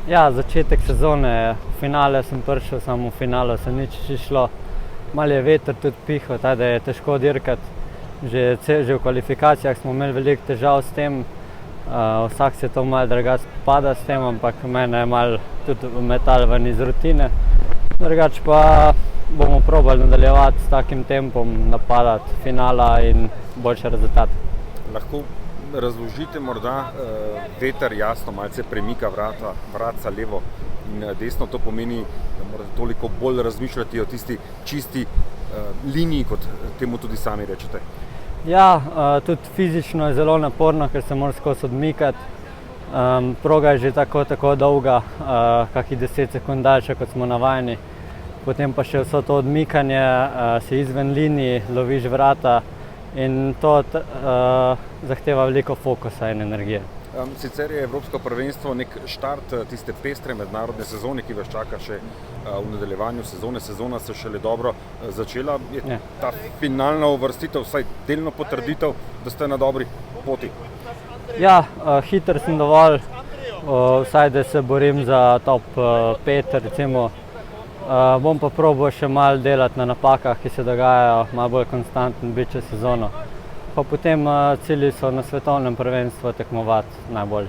Ja, začetek sezone, v finale sem prišel, samo v finalu se nič šlo. Malo je veter tudi pihal, tako da je težko dirkati. Že v kvalifikacijah smo imeli veliko težav s tem. Vsak se to malo drugače pada s tem, ampak mene je malo tudi metal ven iz rutine. Drugače pa bomo probali nadaljevati s takim tempom, napadati finala in boljše rezultate. Lahko razložite morda, veter jasno malce premika vratca levo in desno, to pomeni, da morate toliko bolj razmišljati o tisti čisti liniji, kot temu tudi sami rečete. Ja, tudi fizično je zelo naporno, ker se moraš skozi odmikati. Proga je že tako dolga, kakih 10 sekund daljša, kot smo navajeni. Potem pa še vso to odmikanje, si izven liniji, loviš vrata in to zahteva veliko fokusa in energije. Sicer je Evropsko prvenstvo nek štart tiste pestre mednarodne sezone, ki vas čaka še v nadaljevanju sezone. Sezona se šele dobro začela. Je ta finalna uvrstitev vsaj delno potrditev, da ste na dobri poti? Ja, hiter sem dovolj, vsaj da se borim za top 5 recimo. Bom pa probal še malo delati na napakah, ki se dogajajo, malo bolj konstanten biti čez sezono. Pa potem cilji so na svetovnem prvenstvu tekmovati najbolj.